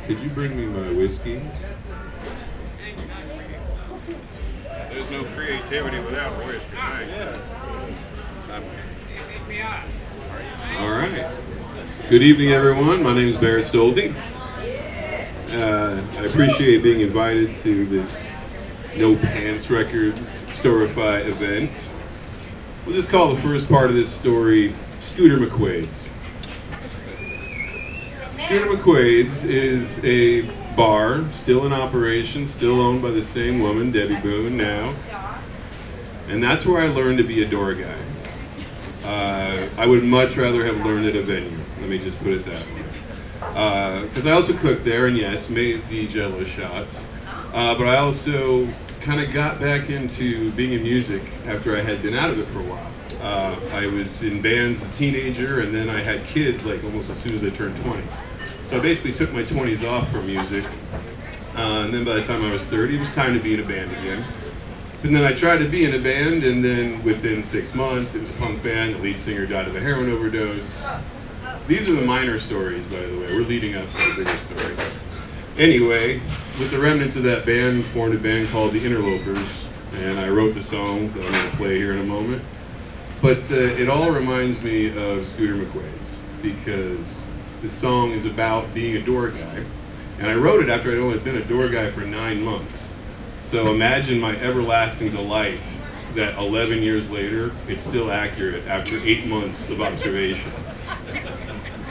Could you bring me my whiskey? There's no creativity without whiskey. All right. Good evening, everyone. My name is Barret Stolte. I appreciate being invited to this No Pants Records Storify event. We'll just call the first part of this story Scooter McQuaid's. Scooter McQuaid's is a bar, still in operation, still owned by the same woman, Debbie Boone, now. And that's where I learned to be a door guy. I would much rather have learned at a venue, let me just put it that way. Because I also cooked there, and yes, made the Jello shots. But I also kind of got back into being in music after I had been out of it for a while. I was in bands as a teenager, and then I had kids like almost as soon as I turned 20. So I basically took my 20s off from music, and then by the time I was 30, it was time to be in a band again. And then I tried to be in a band, and then within 6 months, it was a punk band. The lead singer died of a heroin overdose. These are the minor stories, by the way. We're leading up to the bigger story. Anyway, with the remnants of that band, formed a band called the Interlopers, and I wrote the song that I'm going to play here in a moment. But it all reminds me of Scooter McQuaid's, because the song is about being a door guy, and I wrote it after I'd only been a door guy for 9 months. So imagine my everlasting delight that 11 years later, it's still accurate after 8 months of observation.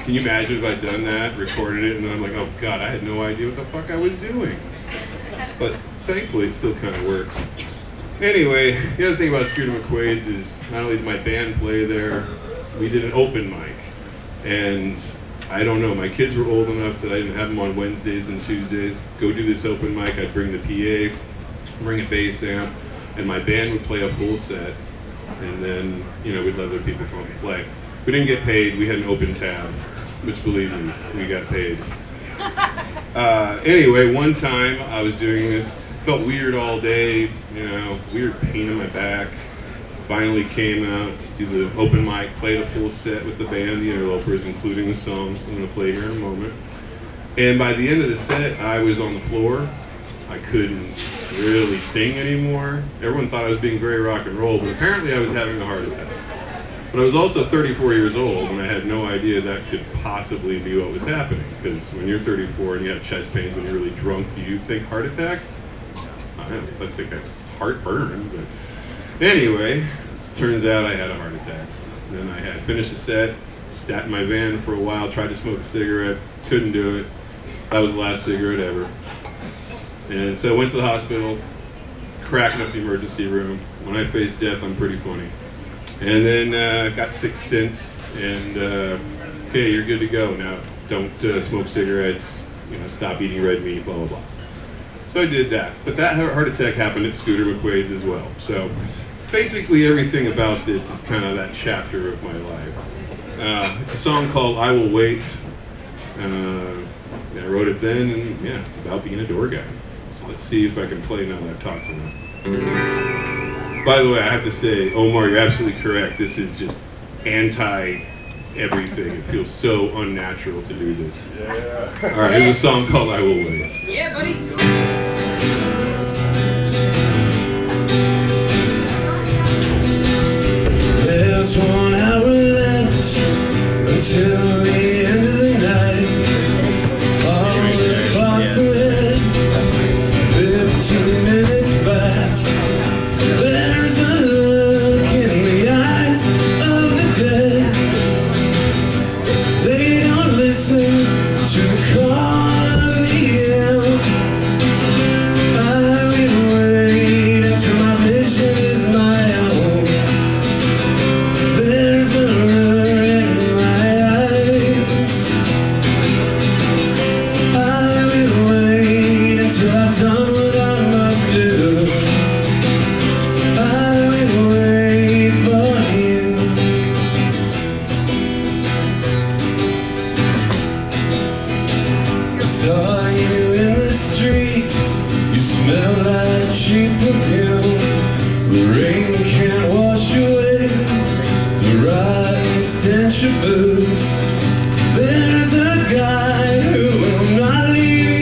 Can you imagine if I'd done that, recorded it, and then I'm like, oh God, I had no idea what the fuck I was doing. But thankfully, it still kind of works. Anyway, the other thing about Scooter McQuaid's is not only did my band play there, we did an open mic. And I don't know, my kids were old enough that I didn't have them on Wednesdays and Tuesdays. Go do this open mic, I'd bring the PA, bring a bass amp, and my band would play a full set. And then, we'd let other people come and play. We didn't get paid, we had an open tab, which believe me, we got paid. Anyway, one time I was doing this, felt weird all day, weird pain in my back. Finally came out to do the open mic, played a full set with the band, the Interlopers, including the song I'm going to play here in a moment. And by the end of the set, I was on the floor. I couldn't really sing anymore. Everyone thought I was being very rock and roll, but apparently I was having a heart attack. But I was also 34 years old, and I had no idea that could possibly be what was happening. Because when you're 34 and you have chest pains when you're really drunk, do you think heart attack? I don't think I heartburn, but anyway, turns out I had a heart attack. Then I had finished the set, sat in my van for a while, tried to smoke a cigarette, couldn't do it. That was the last cigarette ever. And so I went to the hospital, cracking up the emergency room. When I face death, I'm pretty funny. And then got 6 stints, and okay, you're good to go now. Don't smoke cigarettes, stop eating red meat, blah, blah, blah. So I did that. But that heart attack happened at Scooter McQuaid's as well. So basically everything about this is kind of that chapter of my life. It's a song called I Will Wait. I wrote it then, and yeah, it's about being a door guy. So let's see if I can play now that I've talked to him. By the way, I have to say, Omar, you're absolutely correct. This is just anti-everything. It feels so unnatural to do this. Yeah. All right, here's a song called I Will Wait. Yeah, buddy. There's 1 hour left until the end of the night. All the clocks are ahead, 15 minutes past. There's a look in the eyes of the dead. They don't listen to the call of the elf. I will wait until my vision is my own. There's a lure in my eyes. I will wait until I've done what I must do. I will wait for you. I saw you in the street. You smell like cheap perfume. The rain can't wash away the rotten stench of booze. There's a guy who will not leave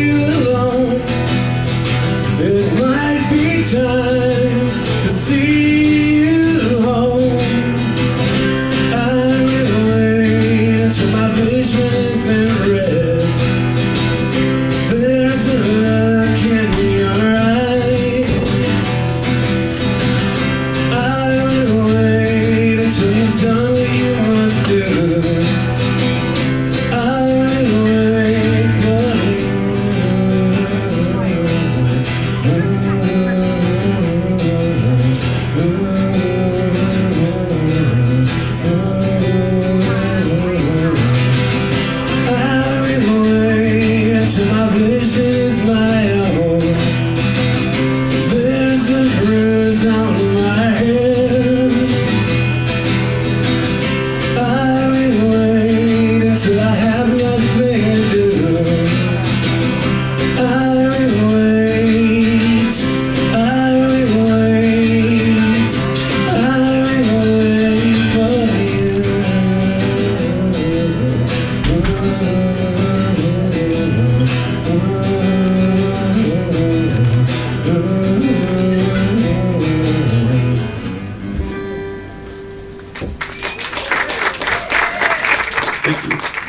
Thank you.